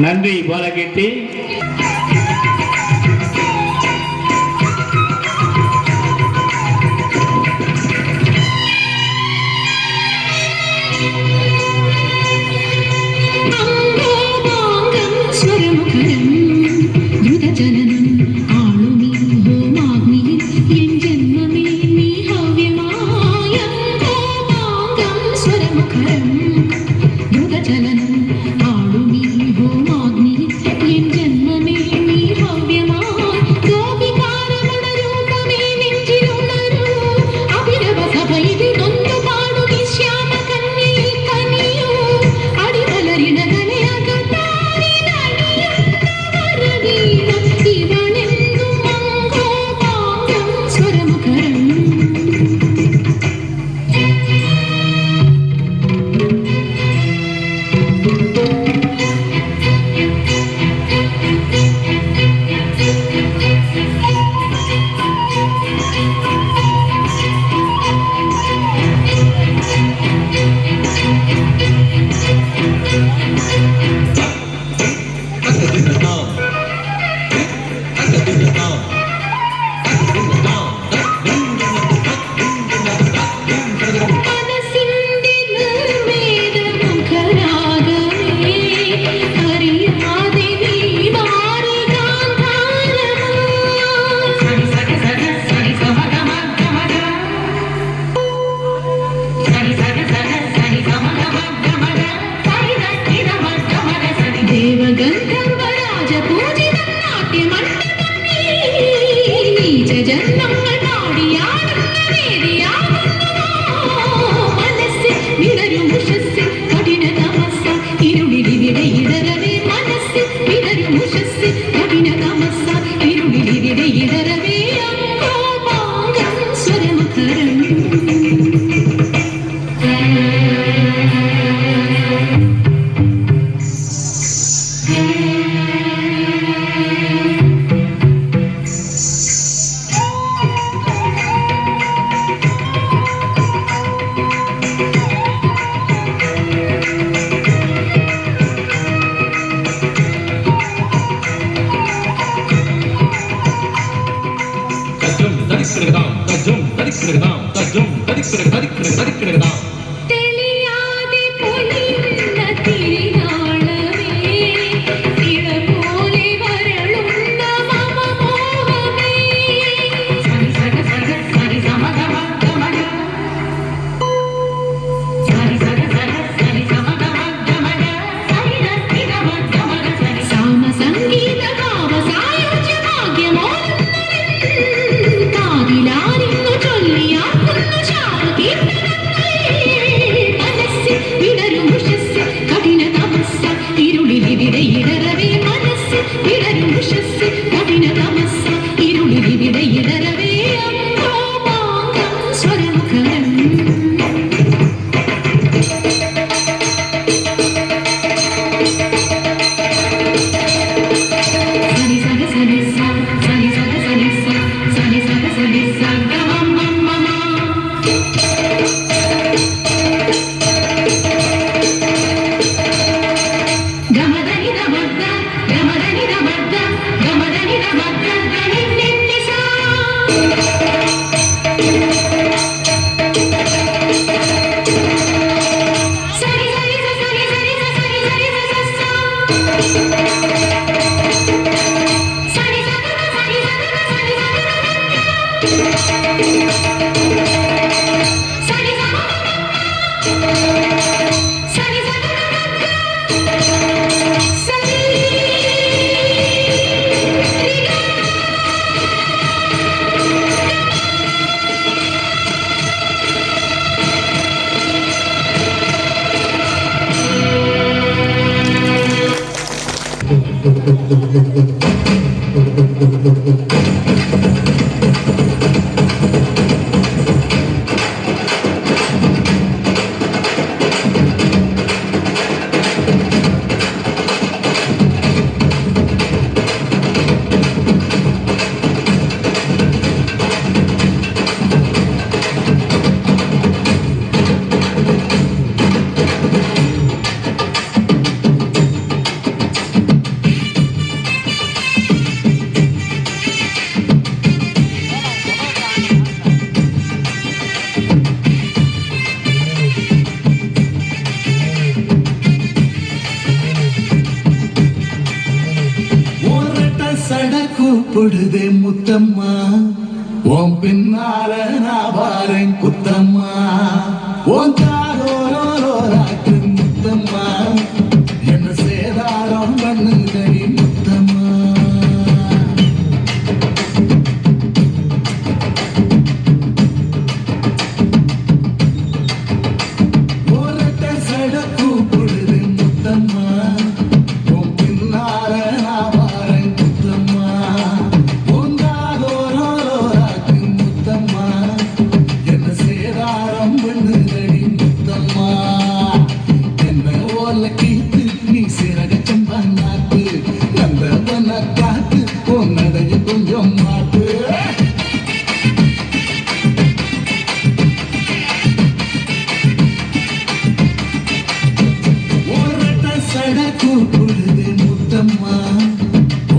நன்றி பாலகீர்த்தி. கூப்பிடுதே முத்தம்மா, உன் பின்னால நான் வாரேன் குத்தம்மா, உன் தாரோராக்கு முத்தம்மா, என்ன சேதாரம் பண்ணுதடி முத்தம்மா. ஓரட்ட சட கூப்பிடுதே முத்தம்மா, உன் பின்னால நான் வாரேன் குத்தம்மா, உன் தாரோராக்கு முத்தம்மா, என்ன சேதாரம் பண்ணுதடி முத்தம்மா. என்ன ஓல கீத்து நீ சிறக சம்பாத்து, நந்தவன காத்து உன்னதைய கொஞ்சம் மாத்து. ஓரட்ட சட கூப்பிடுது முத்தம்மா,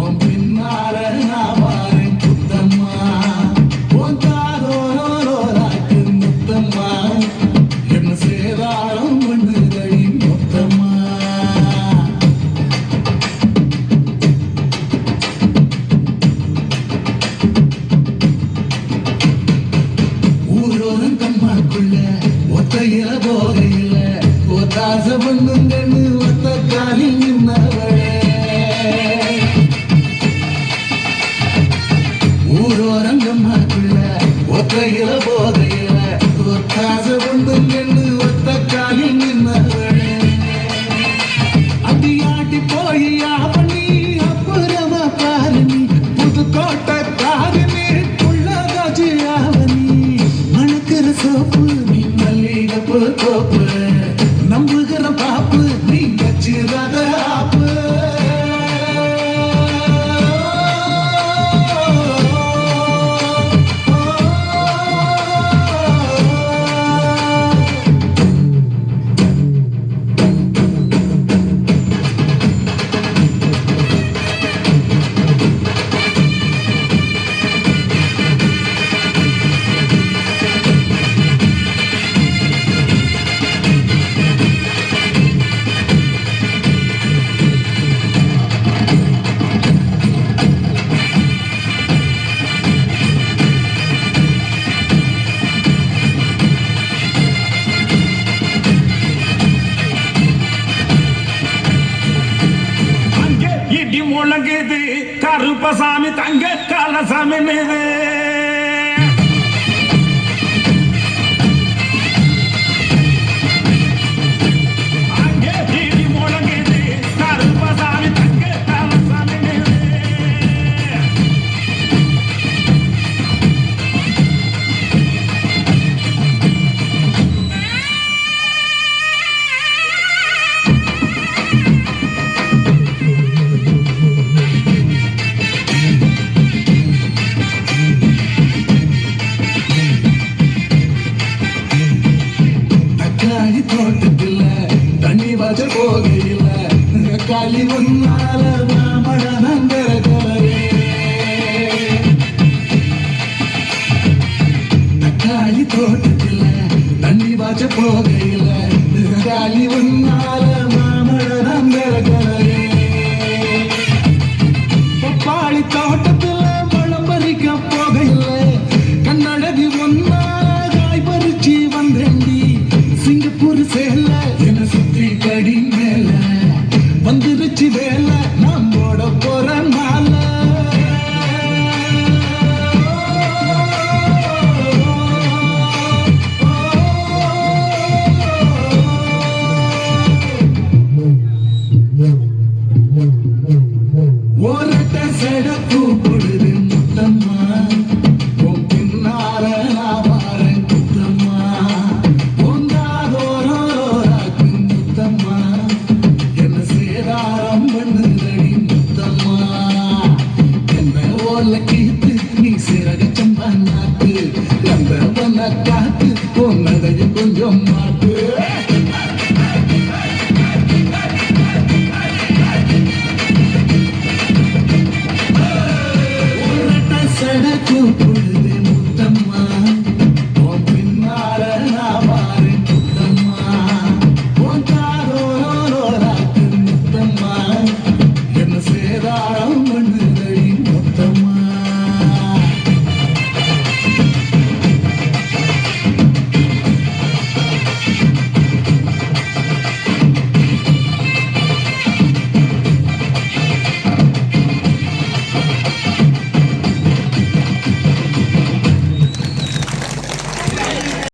உன் பின்னால நான் வாரேன் குத்தம்மா, உன் தாரோராக்கு முத்தம்மா, என்ன சேதாரம் பண்ணுதடி முத்தம்மா. ஊரோரம் கம்மாக்குள்ள ஒத்தையில போகையில ஒத்தாச பண்ணுங்கன்னு ஒத்த காலி நின்னவளே. ஊரோரம் கம்மாக்குள்ள ஒத்தையில போகையில ஒத்தாச பண்ணுங்கன்னு ஒத்த காலி நின்னவளே. அடியாட்டி போய் அவனி அப்புறமா பாரு நீ, புதுக்கோட்டை காரு நீ உள்ளதாச்சு அவனி, மணக்கிற சோப்பு நீ மல்லிகப்பு தோப்பு, நம்புகிற பாப்பு நீ வச்சிராத ஆப்பு. அங்கே இடி முழங்குது கருப்பசாமி தங்க காலசாமி மீது. அங்கே இடி முழங்குது கருப்பசாமி தங்க காலசாமி மீது. தக்காளி தோட்டத்தில் தண்ணி வச்ச போகையில் களி ஒன்னால மாமழ நந்தர கலரே. தக்காளி தோட்டத்தில் தண்ணி வச்ச போகையில் களி ஒன்னால மாமழ நந்தர கலரே. பப்பாளி தோட்டத்தில் பழம் பறிக்க போகையில் கண்ணழகி ஒன்னால காய் பறிச்சு வந்தேண்டி, சிங்கப்பூர் சேல என்ன சுத்தி கடி மேல வந்துருச்சு வேல நான் போட போற நாள. ஓரட்ட சட கூப்பிடுது முத்தம்மா, உன் பின்னால நான் வாரேன் குத்தம்மா, உன் தாரோராக்கு முத்தம்மா, என்ன சேதாரம் பண்ணுதடி முத்தம்மா. என்ன ஓல கீத்து நீ சிறக சம்பாத்து, நந்தவன காத்து உன்னதைய கொஞ்சம் மாட்டு.